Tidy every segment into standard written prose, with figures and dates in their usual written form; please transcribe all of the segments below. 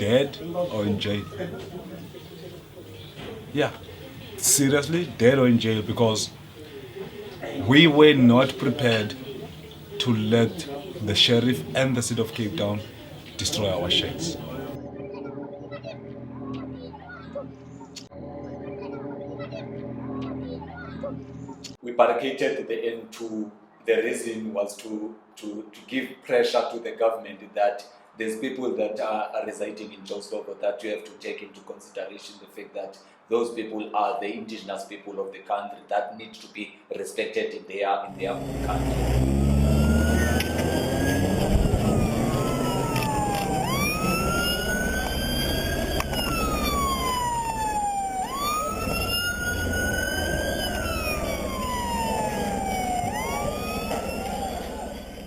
dead or in jail. Yeah, seriously, dead or in jail, because we were not prepared to let the sheriff and the city of Cape Town destroy our sheds. We barricaded the N2. The reason was to give pressure to the government that there's people that are residing in Slovo that you have to take into consideration the fact that those people are the indigenous people of the country that need to be respected in their own country.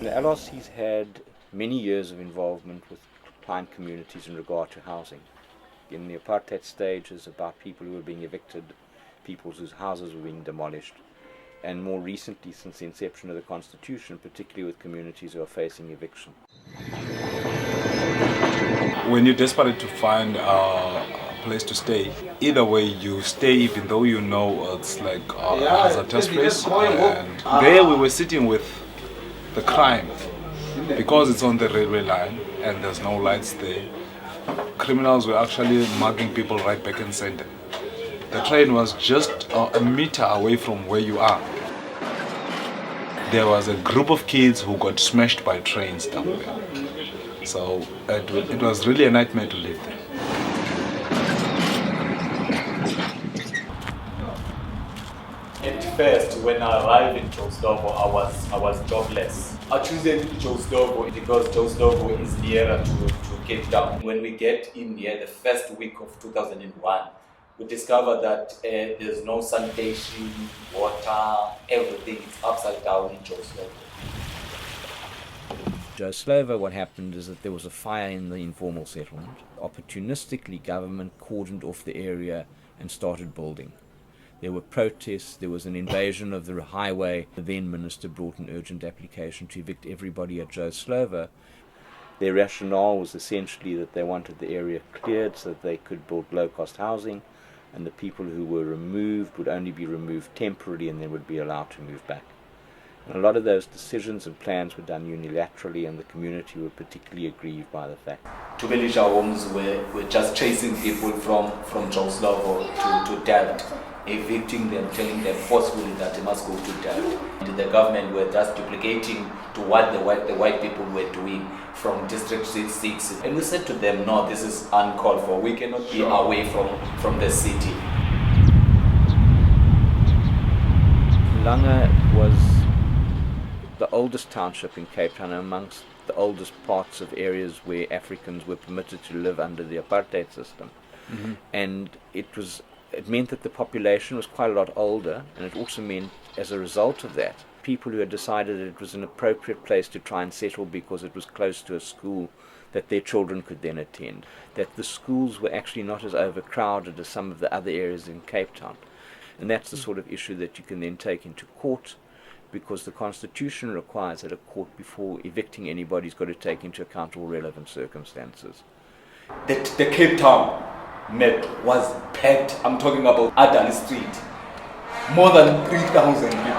The LRC's had many years of involvement with client communities in regard to housing. In the apartheid stage, it was about people who were being evicted, people whose houses were being demolished, and more recently, since the inception of the Constitution, particularly with communities who are facing eviction. When you're desperate to find a place to stay, either way you stay, even though you know it's like a hazardous place. And there we were sitting with the crime, because it's on the railway line and there's no lights there. Criminals were actually mugging people right back and center. The train was just a meter away from where you are. There was a group of kids who got smashed by trains down there. So it was really a nightmare to live there. At first, when I arrived in Slovo, I was jobless. I chosen Slovo because Slovo is nearer to Cape Town. When we get in here, the first week of 2001, we discovered that there's no sanitation, water, everything is upside down in Slovo. Slovo, what happened is that there was a fire in the informal settlement. Opportunistically, government cordoned off the area and started building. There were protests, there was an invasion of the highway. The then minister brought an urgent application to evict everybody at Slovo. Their rationale was essentially that they wanted the area cleared so that they could build low-cost housing, and the people who were removed would only be removed temporarily and then would be allowed to move back. And a lot of those decisions and plans were done unilaterally, and the community were particularly aggrieved by the fact. Two village homes were just chasing people from Slovo to Delft, evicting them, telling them forcefully that they must go to Delft. And the government were just duplicating to what the white people were doing from District 6. And we said to them, no, this is uncalled for. We cannot be away from the city. Langa was the oldest township in Cape Town, amongst the oldest parts of areas where Africans were permitted to live under the apartheid system. Mm-hmm. And it meant that the population was quite a lot older, and it also meant, as a result of that, people who had decided that it was an appropriate place to try and settle because it was close to a school that their children could then attend, that the schools were actually not as overcrowded as some of the other areas in Cape Town. And that's the sort of issue that you can then take into court, because the Constitution requires that a court, before evicting anybody, has got to take into account all relevant circumstances. The Cape Town Met was packed. I'm talking about Adani Street. More than 3,000 people.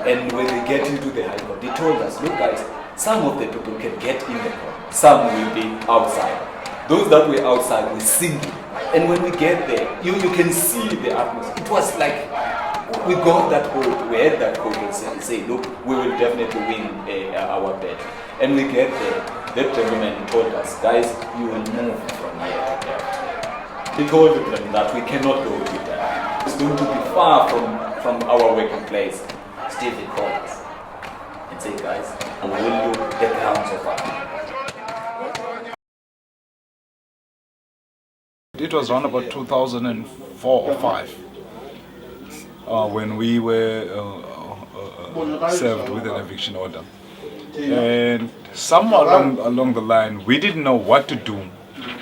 And when they get into the High Court, they told us, look guys, some of the people can get in the court, some will be outside. Those that were outside were singing. And when we get there, you can see the atmosphere. It was like, we got that hope, we had that hope and say, look, we will definitely win our bet. And we get there, that gentleman told us, guys, you will move from here to there. He told them that we cannot go to that. It's going to be far from our working place. Still they called us and say, guys, we will do the grounds of our. It was around about 2004 or 5 when we were served with an eviction order. And somewhere along the line, we didn't know what to do.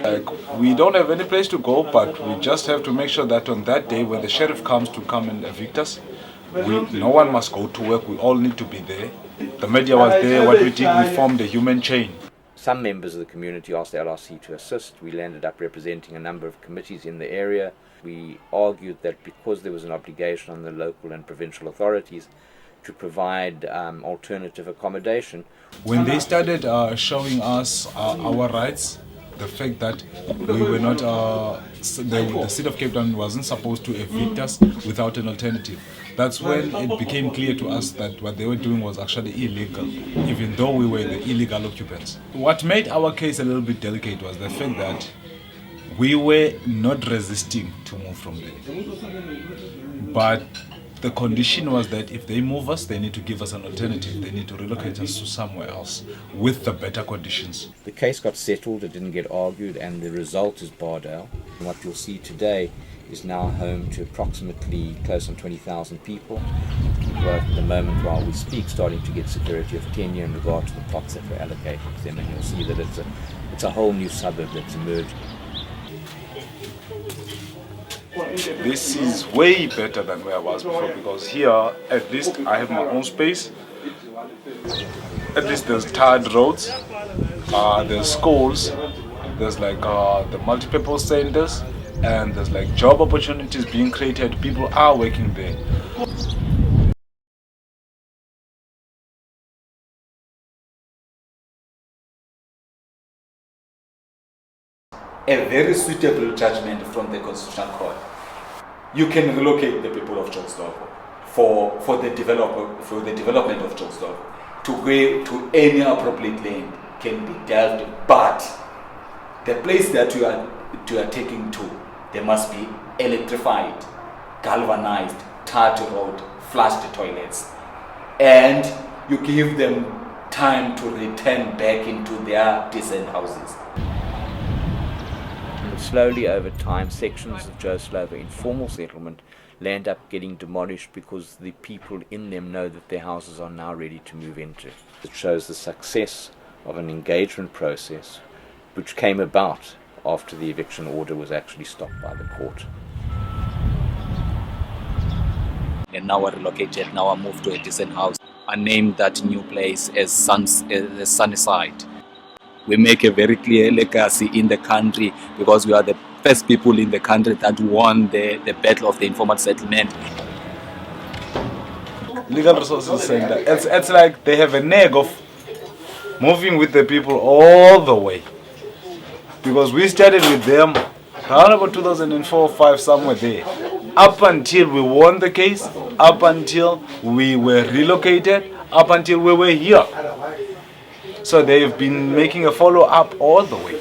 Like, we don't have any place to go, but we just have to make sure that on that day when the sheriff comes to come and evict us, No one must go to work. We all need to be there. The media was there. What we did, we formed a human chain. Some members of the community asked the LRC to assist. We ended up representing a number of committees in the area. We argued that because there was an obligation on the local and provincial authorities to provide alternative accommodation. When they started showing us our rights, the fact that we were not, the city of Cape Town wasn't supposed to evict us without an alternative. That's when it became clear to us that what they were doing was actually illegal, even though we were the illegal occupants. What made our case a little bit delicate was the fact that we were not resisting to move from there. But the condition was that if they move us, they need to give us an alternative. They need to relocate us to somewhere else with the better conditions. The case got settled, it didn't get argued, and the result is Bardale. And what you'll see today is now home to approximately close on 20,000 people. We're at the moment while we speak starting to get security of tenure in regard to the plots that were allocated to them, and you'll see that it's a whole new suburb that's emerging. This is way better than where I was before, because here at least I have my own space. At least there's tarred roads, there's schools, there's like the multi-purpose centers, and there's like job opportunities being created. People are working there. A very suitable judgment from the Constitutional Court. You can relocate the people of Slovo for the development of Slovo to any appropriate land can be dealt, but the place that you are taking to, they must be electrified, galvanized, tarred road, flushed toilets, and you give them time to return back into their decent houses. Slowly over time, sections of Joe Slovo informal settlement land up getting demolished because the people in them know that their houses are now ready to move into. It shows the success of an engagement process which came about after the eviction order was actually stopped by the court. And now we're relocated, now I moved to a decent house. I named that new place as Sunnyside. We make a very clear legacy in the country because we are the first people in the country that won the battle of the informal settlement. Legal Resources Center, it's like they have a knack of moving with the people all the way. Because we started with them around about 2004-5, somewhere there. Up until we won the case, up until we were relocated, up until we were here. So they've been making a follow-up all the way.